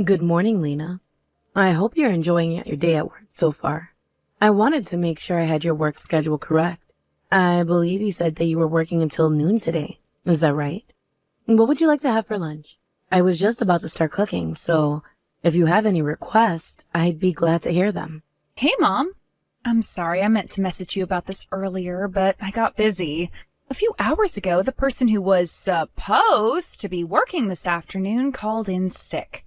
Good morning, Lena. I hope you're enjoying your day at work so far. I wanted to make sure I had your work schedule correct. I believe you said that you were working until noon today. Is that right? What would you like to have for lunch? I was just about to start cooking, so if you have any requests, I'd be glad to hear them. Hey, Mom. I'm sorry, I meant to message you about this earlier, but I got busy. A few hours ago, the person who was supposed to be working this afternoon called in sick.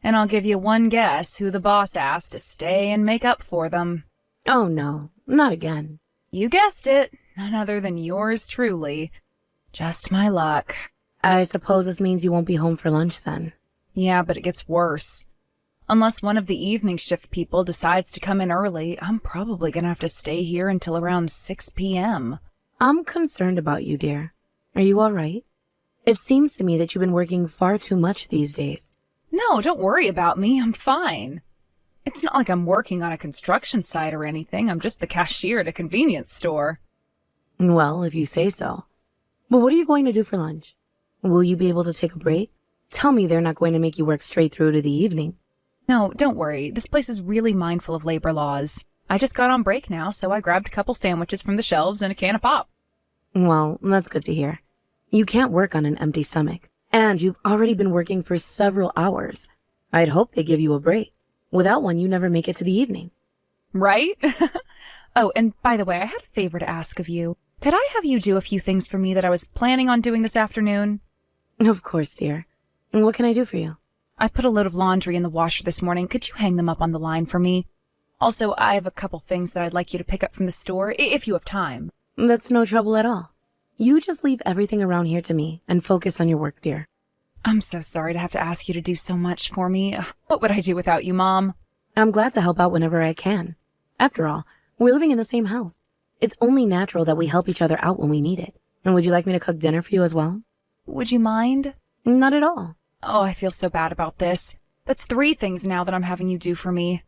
And I'll give you one guess who the boss asked to stay and make up for them. Oh no, not again. You guessed it. None other than yours truly. Just my luck. I suppose this means you won't be home for lunch then. Yeah, but it gets worse. Unless one of the evening shift people decides to come in early, I'm probably gonna have to stay here until around 6 p.m. I'm concerned about you, dear. Are you all right? It seems to me that you've been working far too much these days. No, don't worry about me. I'm fine. It's not like I'm working on a construction site or anything. I'm just the cashier at a convenience store. Well, if you say so. But what are you going to do for lunch? Will you be able to take a break? Tell me they're not going to make you work straight through to the evening. No, don't worry. This place is really mindful of labor laws. I just got on break now, so I grabbed a couple sandwiches from the shelves and a can of pop. Well, that's good to hear. You can't work on an empty stomach. And you've already been working for several hours. I'd hope they give you a break. Without one, you never make it to the evening. Right? Oh, and by the way, I had a favor to ask of you. Could I have you do a few things for me that I was planning on doing this afternoon? Of course, dear. And what can I do for you? I put a load of laundry in the washer this morning. Could you hang them up on the line for me? Also, I have a couple things that I'd like you to pick up from the store, if you have time. That's no trouble at all. You just leave everything around here to me and focus on your work, dear. I'm so sorry to have to ask you to do so much for me. What would I do without you, Mom? I'm glad to help out whenever I can. After all, we're living in the same house. It's only natural that we help each other out when we need it. And would you like me to cook dinner for you as well? Would you mind? Not at all. Oh, I feel so bad about this. That's 3 things now that I'm having you do for me.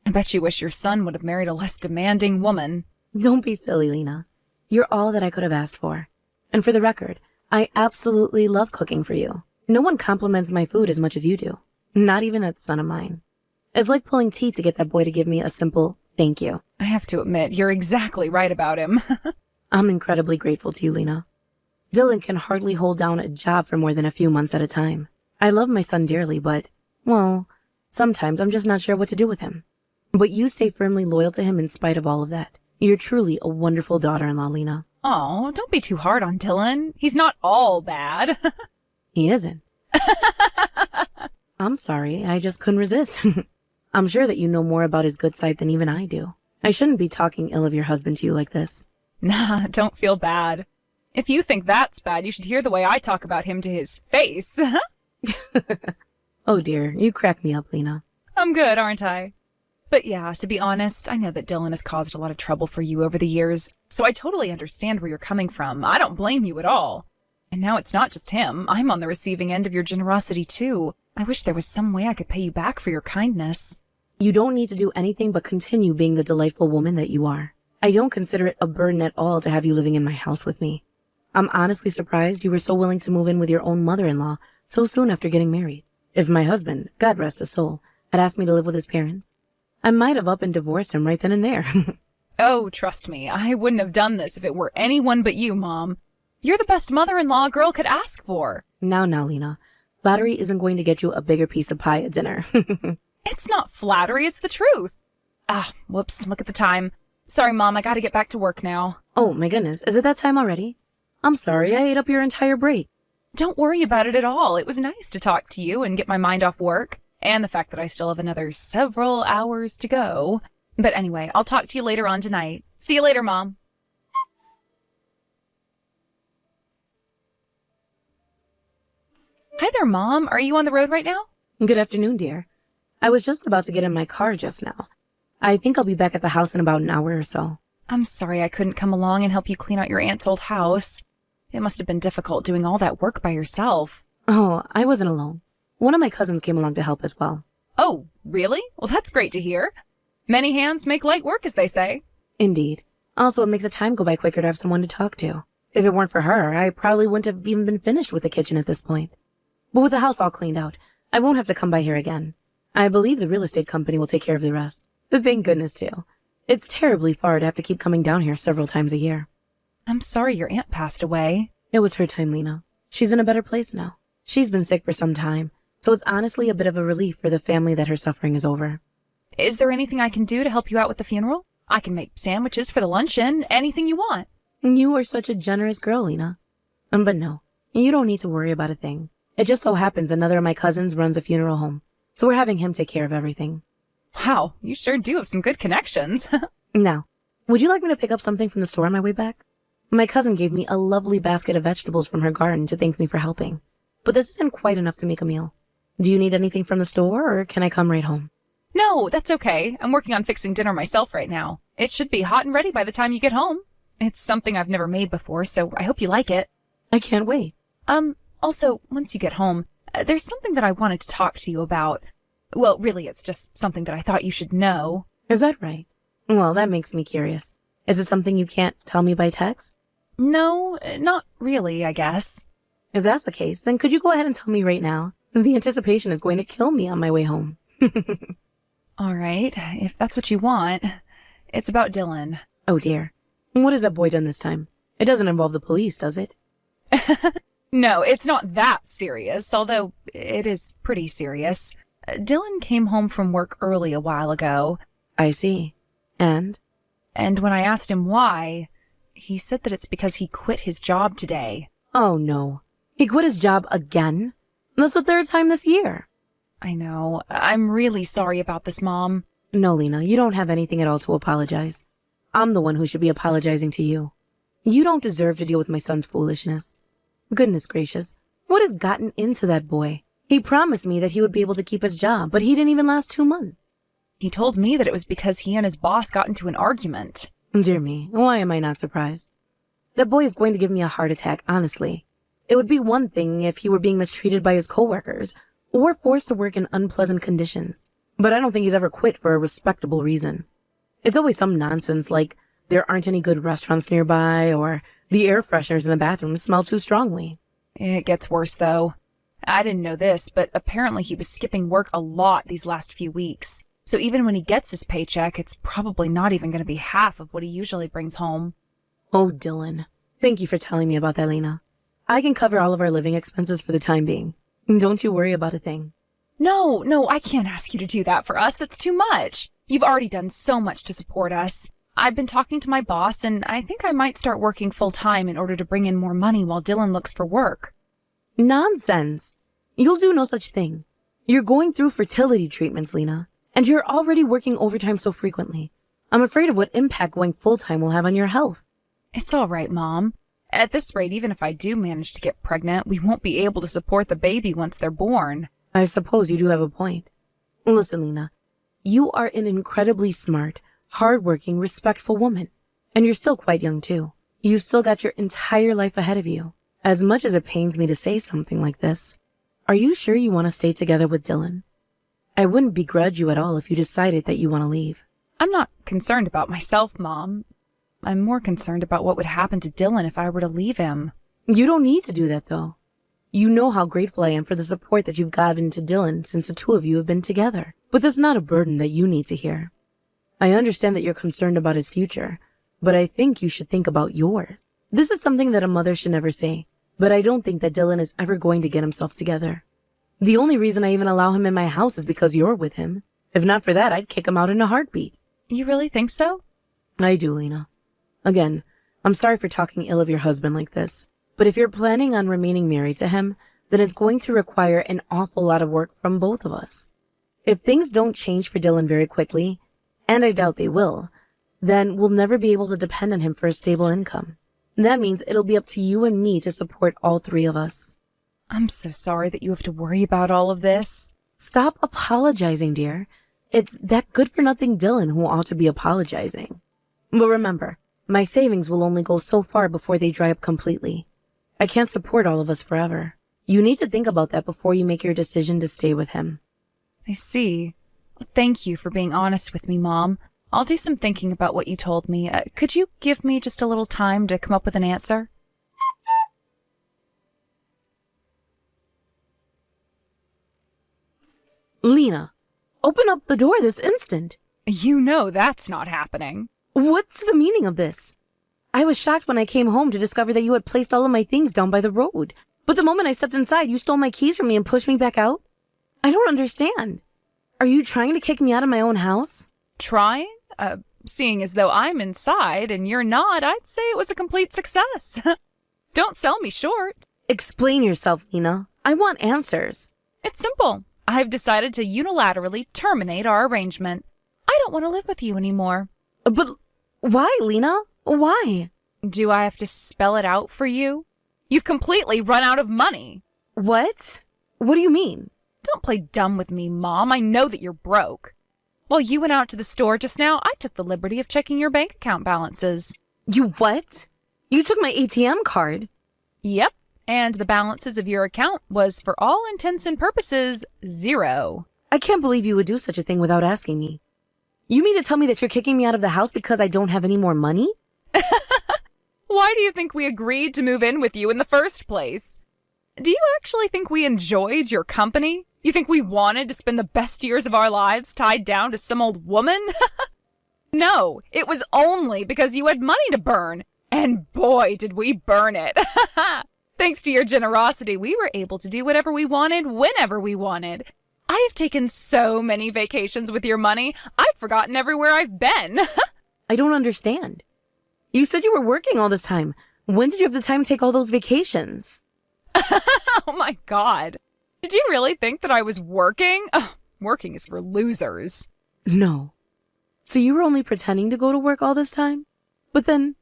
I bet you wish your son would have married a less demanding woman. Don't be silly, Lena. You're all that I could have asked for. And for the record, I absolutely love cooking for you. No one compliments my food as much as you do. Not even that son of mine. It's like pulling teeth to get that boy to give me a simple thank you. I have to admit, you're exactly right about him. I'm incredibly grateful to you, Lena. Dylan can hardly hold down a job for more than a few months at a time. I love my son dearly, but, well, sometimes I'm just not sure what to do with him. But you stay firmly loyal to him in spite of all of that. You're truly a wonderful daughter-in-law, Lena. Oh, don't be too hard on Dylan. He's not all bad. He isn't. I'm sorry, I just couldn't resist. I'm sure that you know more about his good side than even I do. I shouldn't be talking ill of your husband to you like this. Nah, don't feel bad. If you think that's bad, you should hear the way I talk about him to his face. Oh dear, you crack me up, Lena. I'm good, aren't I? But yeah, to be honest, I know that Dylan has caused a lot of trouble for you over the years, so I totally understand where you're coming from. I don't blame you at all. And now it's not just him. I'm on the receiving end of your generosity too. I wish there was some way I could pay you back for your kindness. You don't need to do anything but continue being the delightful woman that you are. I don't consider it a burden at all to have you living in my house with me. I'm honestly surprised you were so willing to move in with your own mother-in-law so soon after getting married. If my husband, God rest his soul, had asked me to live with his parents, I might have up and divorced him right then and there. Oh, trust me, I wouldn't have done this if it were anyone but you, Mom. You're the best mother-in-law a girl could ask for. Now, Lena. Flattery isn't going to get you a bigger piece of pie at dinner. It's not flattery, it's the truth. Ah, whoops, look at the time. Sorry, Mom, I gotta get back to work now. Oh, my goodness, is it that time already? I'm sorry, I ate up your entire break. Don't worry about it at all. It was nice to talk to you and get my mind off work, and the fact that I still have another several hours to go. But anyway, I'll talk to you later on tonight. See you later, Mom. Hi there, Mom. Are you on the road right now? Good afternoon, dear. I was just about to get in my car just now. I think I'll be back at the house in about an hour or so. I'm sorry I couldn't come along and help you clean out your aunt's old house. It must have been difficult doing all that work by yourself. Oh, I wasn't alone. One of my cousins came along to help as well. Oh, really? Well, that's great to hear. Many hands make light work, as they say. Indeed. Also, it makes the time go by quicker to have someone to talk to. If it weren't for her, I probably wouldn't have even been finished with the kitchen at this point. But with the house all cleaned out, I won't have to come by here again. I believe the real estate company will take care of the rest. Thank goodness, too. It's terribly far to have to keep coming down here several times a year. I'm sorry your aunt passed away. It was her time, Lena. She's in a better place now. She's been sick for some time, so it's honestly a bit of a relief for the family that her suffering is over. Is there anything I can do to help you out with the funeral? I can make sandwiches for the luncheon, anything you want. You are such a generous girl, Lena. But no, you don't need to worry about a thing. It just so happens another of my cousins runs a funeral home, so we're having him take care of everything. Wow, you sure do have some good connections. Now, would you like me to pick up something from the store on my way back? My cousin gave me a lovely basket of vegetables from her garden to thank me for helping. But this isn't quite enough to make a meal. Do you need anything from the store, or can I come right home? No, that's okay. I'm working on fixing dinner myself right now. It should be hot and ready by the time you get home. It's something I've never made before, so I hope you like it. I can't wait. Also, once you get home, there's something that I wanted to talk to you about. Well, really, it's just something that I thought you should know. Is that right? Well, that makes me curious. Is it something you can't tell me by text? No, not really, I guess. If that's the case, then could you go ahead and tell me right now? The anticipation is going to kill me on my way home. All right, if that's what you want. It's about Dylan. Oh dear. What has that boy done this time? It doesn't involve the police, does it? No, it's not that serious, although it is pretty serious. Dylan came home from work early a while ago. I see. And? And when I asked him why, he said that it's because he quit his job today. Oh no. He quit his job again? That's the third time this year. I know. I'm really sorry about this, Mom. No, Lena, you don't have anything at all to apologize. I'm the one who should be apologizing to you. You don't deserve to deal with my son's foolishness. Goodness gracious, what has gotten into that boy? He promised me that he would be able to keep his job, but he didn't even last 2 months. He told me that it was because he and his boss got into an argument. Dear me, why am I not surprised? That boy is going to give me a heart attack, honestly. It would be one thing if he were being mistreated by his coworkers or forced to work in unpleasant conditions, but I don't think he's ever quit for a respectable reason. It's always some nonsense like there aren't any good restaurants nearby or the air fresheners in the bathroom smell too strongly. It gets worse, though. I didn't know this, but apparently he was skipping work a lot these last few weeks. So even when he gets his paycheck, it's probably not even going to be half of what he usually brings home. Oh, Dylan. Thank you for telling me about that, Lena. I can cover all of our living expenses for the time being. Don't you worry about a thing. No, I can't ask you to do that for us. That's too much. You've already done so much to support us. I've been talking to my boss, and I think I might start working full-time in order to bring in more money while Dylan looks for work. Nonsense. You'll do no such thing. You're going through fertility treatments, Lena, and you're already working overtime so frequently. I'm afraid of what impact going full-time will have on your health. It's all right, Mom. At this rate, even if I do manage to get pregnant, we won't be able to support the baby once they're born. I suppose you do have a point. Listen, Lena, you are an incredibly smart, hardworking, respectful woman. And you're still quite young, too. You've still got your entire life ahead of you. As much as it pains me to say something like this, are you sure you want to stay together with Dylan? I wouldn't begrudge you at all if you decided that you want to leave. I'm not concerned about myself, Mom. I'm more concerned about what would happen to Dylan if I were to leave him. You don't need to do that, though. You know how grateful I am for the support that you've given to Dylan since the two of you have been together. But that's not a burden that you need to hear. I understand that you're concerned about his future, but I think you should think about yours. This is something that a mother should never say, but I don't think that Dylan is ever going to get himself together. The only reason I even allow him in my house is because you're with him. If not for that, I'd kick him out in a heartbeat. You really think so? I do, Lena. Again, I'm sorry for talking ill of your husband like this, but if you're planning on remaining married to him, then it's going to require an awful lot of work from both of us. If things don't change for Dylan very quickly, and I doubt they will, then we'll never be able to depend on him for a stable income. That means it'll be up to you and me to support all three of us. I'm so sorry that you have to worry about all of this. Stop apologizing, dear. It's that good-for-nothing Dylan who ought to be apologizing. But remember, my savings will only go so far before they dry up completely. I can't support all of us forever. You need to think about that before you make your decision to stay with him. I see. Well, thank you for being honest with me, Mom. I'll do some thinking about what you told me. Could you give me just a little time to come up with an answer? Lena, Open up the door this instant. You know that's not happening. What's the meaning of this? I was shocked when I came home to discover that you had placed all of my things down by the road. But the moment I stepped inside, you stole my keys from me and pushed me back out? I don't understand. Are you trying to kick me out of my own house? Trying? Seeing as though I'm inside and you're not, I'd say it was a complete success. Don't sell me short. Explain yourself, Lena. I want answers. It's simple. I've decided to unilaterally terminate our arrangement. I don't want to live with you anymore. But why, Lena? Why? Do I have to spell it out for you? You've completely run out of money. What? What do you mean? Don't play dumb with me, Mom. I know that you're broke. While you went out to the store just now, I took the liberty of checking your bank account balances. You what? You took my ATM card. Yep, and the balances of your account was, for all intents and purposes, 0. I can't believe you would do such a thing without asking me. You mean to tell me that you're kicking me out of the house because I don't have any more money? Why do you think we agreed to move in with you in the first place? Do you actually think we enjoyed your company? You think we wanted to spend the best years of our lives tied down to some old woman? No, it was only because you had money to burn. And boy, did we burn it. Thanks to your generosity, we were able to do whatever we wanted, whenever we wanted. I have taken so many vacations with your money, I've forgotten everywhere I've been. I don't understand. You said you were working all this time. When did you have the time to take all those vacations? Oh my God. Did you really think that I was working? Working is for losers. No. So you were only pretending to go to work all this time? But then,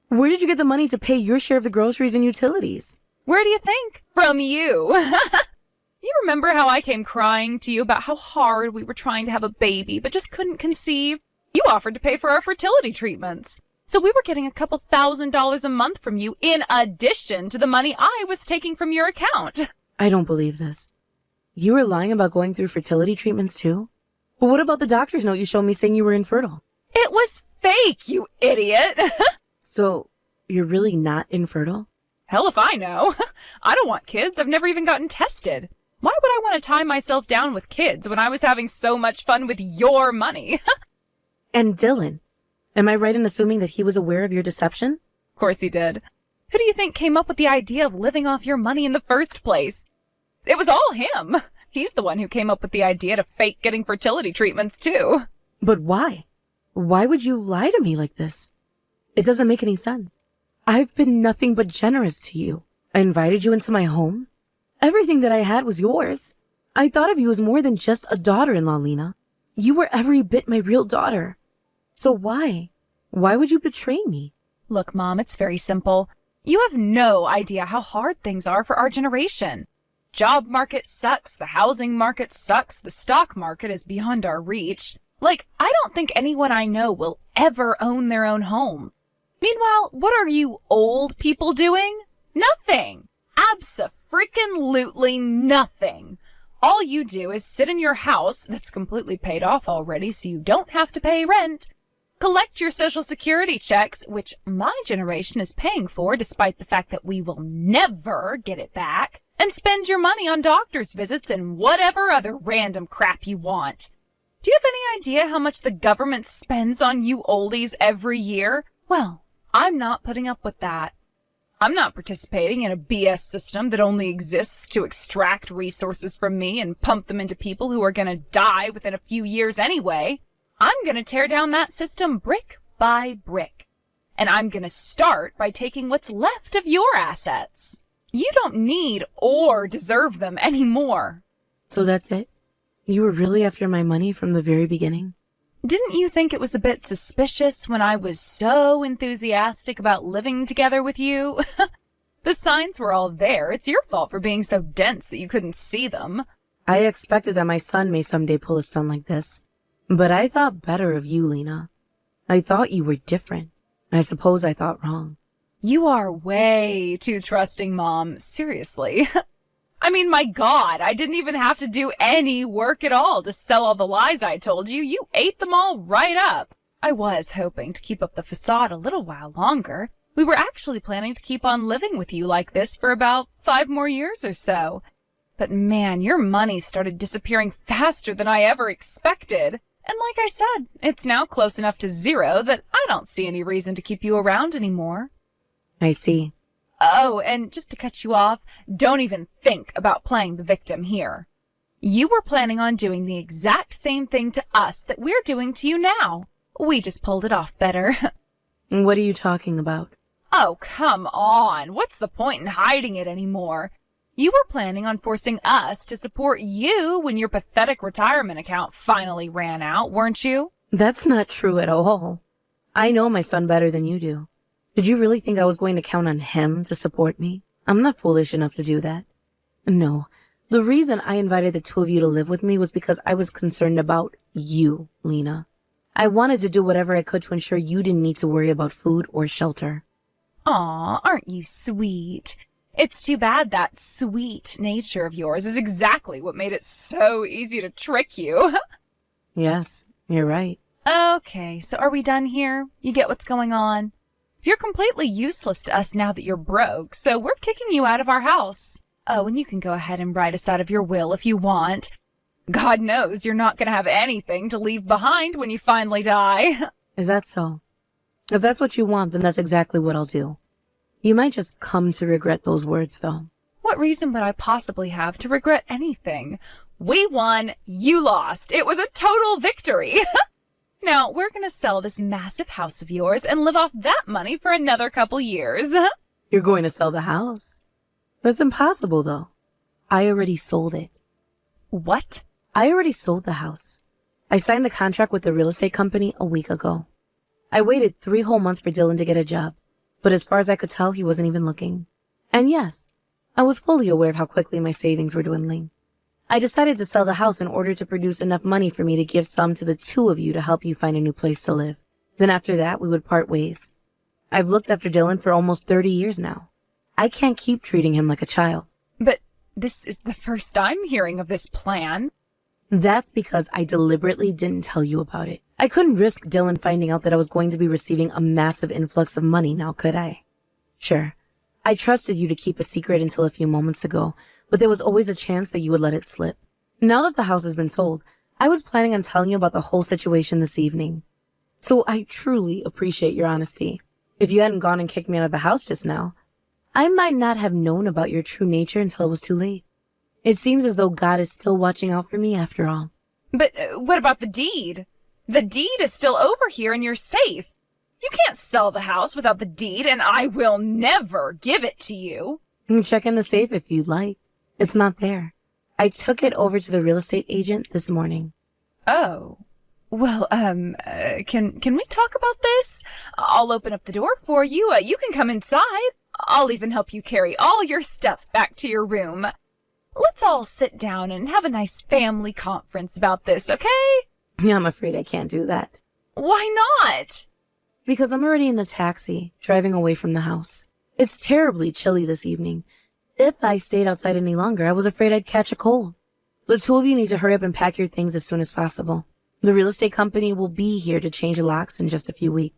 where did you get the money to pay your share of the groceries and utilities? Where do you think? From you. You remember how I came crying to you about how hard we were trying to have a baby, but just couldn't conceive? You offered to pay for our fertility treatments. So we were getting a couple $1,000s a month from you in addition to the money I was taking from your account. I don't believe this. You were lying about going through fertility treatments too? But what about the doctor's note you showed me saying you were infertile? It was fake, you idiot. So, you're really not infertile? Hell if I know. I don't want kids. I've never even gotten tested. Why would I want to tie myself down with kids when I was having so much fun with your money? And Dylan, am I right in assuming that he was aware of your deception? Of course he did. Who do you think came up with the idea of living off your money in the first place? It was all him. He's the one who came up with the idea to fake getting fertility treatments too. But why? Why would you lie to me like this? It doesn't make any sense. I've been nothing but generous to you. I invited you into my home. Everything that I had was yours. I thought of you as more than just a daughter-in-law, Lena. You were every bit my real daughter. So why? Why would you betray me? Look, Mom, it's very simple. You have no idea how hard things are for our generation. Job market sucks, the housing market sucks, the stock market is beyond our reach. Like, I don't think anyone I know will ever own their own home. Meanwhile, what are you old people doing? Nothing. Abso-freaking-lutely nothing. All you do is sit in your house that's completely paid off already so you don't have to pay rent, collect your Social Security checks, which my generation is paying for despite the fact that we will never get it back, and spend your money on doctor's visits and whatever other random crap you want. Do you have any idea how much the government spends on you oldies every year? Well, I'm not putting up with that. I'm not participating in a BS system that only exists to extract resources from me and pump them into people who are going to die within a few years anyway. I'm going to tear down that system brick by brick. And I'm going to start by taking what's left of your assets. You don't need or deserve them anymore. So that's it? You were really after my money from the very beginning? Didn't you think it was a bit suspicious when I was so enthusiastic about living together with you? The signs were all there. It's your fault for being so dense that you couldn't see them. I expected that my son may someday pull a stunt like this. But I thought better of you, Lena. I thought you were different. I suppose I thought wrong. You are way too trusting, Mom. Seriously. I mean, my God, I didn't even have to do any work at all to sell all the lies I told you. You ate them all right up. I was hoping to keep up the facade a little while longer. We were actually planning to keep on living with you like this for about 5 more years or so. But man, your money started disappearing faster than I ever expected. And like I said, it's now close enough to zero that I don't see any reason to keep you around anymore. I see. Oh, and just to cut you off, don't even think about playing the victim here. You were planning on doing the exact same thing to us that we're doing to you now. We just pulled it off better. What are you talking about? Oh, come on. What's the point in hiding it anymore? You were planning on forcing us to support you when your pathetic retirement account finally ran out, weren't you? That's not true at all. I know my son better than you do. Did you really think I was going to count on him to support me? I'm not foolish enough to do that. No, the reason I invited the two of you to live with me was because I was concerned about you, Lena. I wanted to do whatever I could to ensure you didn't need to worry about food or shelter. Aw, aren't you sweet? It's too bad that sweet nature of yours is exactly what made it so easy to trick you. Yes, you're right. Okay, so are we done here? You get what's going on? You're completely useless to us now that you're broke, so we're kicking you out of our house. Oh, and you can go ahead and write us out of your will if you want. God knows you're not going to have anything to leave behind when you finally die. Is that so? If that's what you want, then that's exactly what I'll do. You might just come to regret those words, though. What reason would I possibly have to regret anything? We won, you lost. It was a total victory. Now, we're going to sell this massive house of yours and live off that money for another couple years. You're going to sell the house? That's impossible, though. I already sold it. What? I already sold the house. I signed the contract with the real estate company a week ago. I waited 3 whole months for Dylan to get a job, but as far as I could tell, he wasn't even looking. And yes, I was fully aware of how quickly my savings were dwindling. I decided to sell the house in order to produce enough money for me to give some to the two of you to help you find a new place to live. Then after that, we would part ways. I've looked after Dylan for almost 30 years now. I can't keep treating him like a child. But this is the first I'm hearing of this plan. That's because I deliberately didn't tell you about it. I couldn't risk Dylan finding out that I was going to be receiving a massive influx of money now, could I? Sure, I trusted you to keep a secret until a few moments ago, but there was always a chance that you would let it slip. Now that the house has been sold, I was planning on telling you about the whole situation this evening. So I truly appreciate your honesty. If you hadn't gone and kicked me out of the house just now, I might not have known about your true nature until it was too late. It seems as though God is still watching out for me after all. But what about the deed? The deed is still over here and you're safe. You can't sell the house without the deed, and I will never give it to you. Check in the safe if you'd like. It's not there. I took it over to the real estate agent this morning. Oh. Well, can we talk about this? I'll open up the door for you. You can come inside. I'll even help you carry all your stuff back to your room. Let's all sit down and have a nice family conference about this, okay? I'm afraid I can't do that. Why not? Because I'm already in the taxi, driving away from the house. It's terribly chilly this evening. If I stayed outside any longer, I was afraid I'd catch a cold. The two of you need to hurry up and pack your things as soon as possible. The real estate company will be here to change the locks in just a few weeks.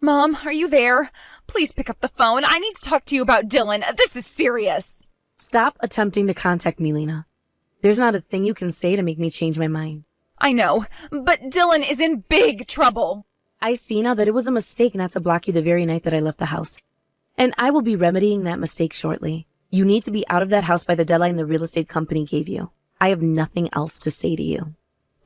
Mom, are you there? Please pick up the phone. I need to talk to you about Dylan. This is serious. Stop attempting to contact me, Lena. There's not a thing you can say to make me change my mind. I know, but Dylan is in big trouble. I see now that it was a mistake not to block you the very night that I left the house. And I will be remedying that mistake shortly. You need to be out of that house by the deadline the real estate company gave you. I have nothing else to say to you.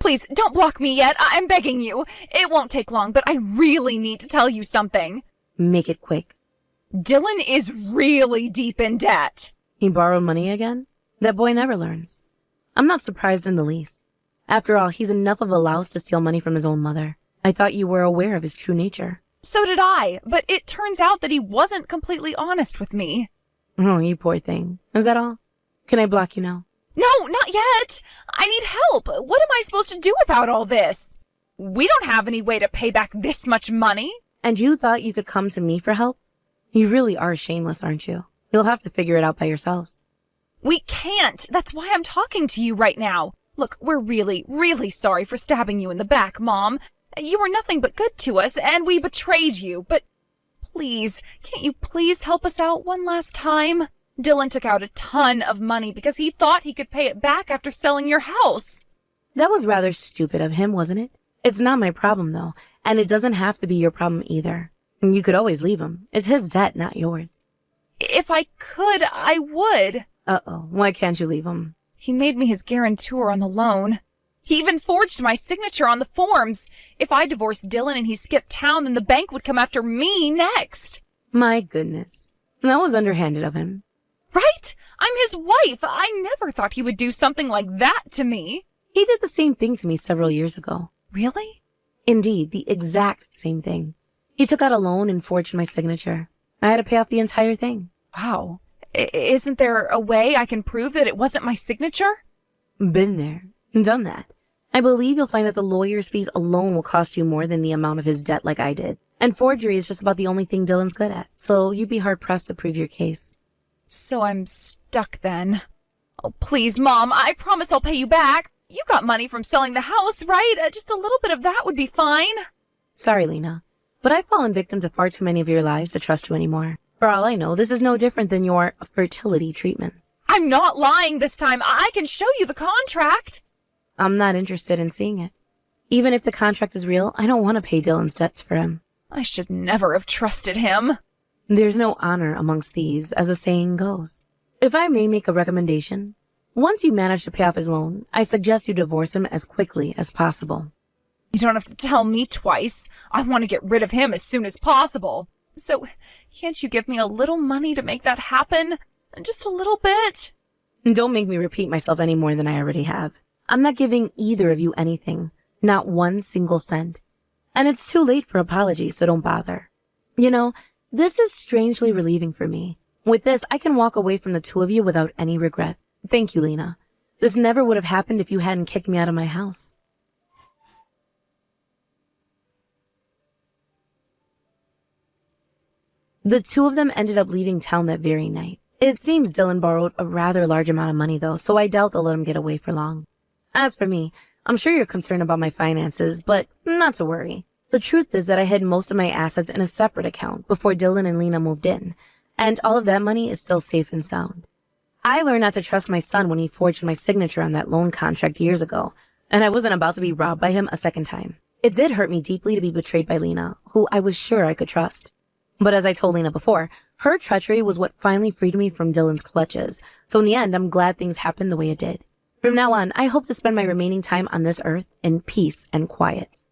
Please, don't block me yet. I'm begging you. It won't take long, but I really need to tell you something. Make it quick. Dylan is really deep in debt. He borrowed money again? That boy never learns. I'm not surprised in the least. After all, he's enough of a louse to steal money from his own mother. I thought you were aware of his true nature. So did I, but it turns out that he wasn't completely honest with me. Oh, you poor thing. Is that all? Can I block you now? No, not yet. I need help. What am I supposed to do about all this? We don't have any way to pay back this much money. And you thought you could come to me for help? You really are shameless, aren't you? You'll have to figure it out by yourselves. We can't. That's why I'm talking to you right now. Look, we're really, really sorry for stabbing you in the back, Mom. You were nothing but good to us, and we betrayed you, but please, can't you please help us out one last time? Dylan took out a ton of money because he thought he could pay it back after selling your house. That was rather stupid of him, wasn't it? It's not my problem, though, and it doesn't have to be your problem either. You could always leave him. It's his debt, not yours. If I could, I would. Uh-oh, why can't you leave him? He made me his guarantor on the loan. He even forged my signature on the forms. If I divorced Dylan and he skipped town, then the bank would come after me next. My goodness. That was underhanded of him. Right? I'm his wife. I never thought he would do something like that to me. He did the same thing to me several years ago. Really? Indeed, the exact same thing. He took out a loan and forged my signature. I had to pay off the entire thing. Wow. Isn't there a way I can prove that it wasn't my signature? Been there. Done that. I believe you'll find that the lawyer's fees alone will cost you more than the amount of his debt like I did. And forgery is just about the only thing Dylan's good at, so you'd be hard-pressed to prove your case. So I'm stuck then. Oh, please, Mom, I promise I'll pay you back. You got money from selling the house, right? Just a little bit of that would be fine. Sorry, Lena, but I've fallen victim to far too many of your lies to trust you anymore. For all I know, this is no different than your fertility treatment. I'm not lying this time. I can show you the contract. I'm not interested in seeing it. Even if the contract is real, I don't want to pay Dylan's debts for him. I should never have trusted him. There's no honor amongst thieves, as the saying goes. If I may make a recommendation, once you manage to pay off his loan, I suggest you divorce him as quickly as possible. You don't have to tell me twice. I want to get rid of him as soon as possible. So, can't you give me a little money to make that happen? Just a little bit? Don't make me repeat myself any more than I already have. I'm not giving either of you anything, not one single cent. And it's too late for apologies, so don't bother. You know, this is strangely relieving for me. With this, I can walk away from the two of you without any regret. Thank you, Lena. This never would have happened if you hadn't kicked me out of my house. The two of them ended up leaving town that very night. It seems Dylan borrowed a rather large amount of money, though, so I doubt they'll let him get away for long. As for me, I'm sure you're concerned about my finances, but not to worry. The truth is that I hid most of my assets in a separate account before Dylan and Lena moved in, and all of that money is still safe and sound. I learned not to trust my son when he forged my signature on that loan contract years ago, and I wasn't about to be robbed by him a second time. It did hurt me deeply to be betrayed by Lena, who I was sure I could trust. But as I told Lena before, her treachery was what finally freed me from Dylan's clutches, so in the end, I'm glad things happened the way it did. From now on, I hope to spend my remaining time on this earth in peace and quiet.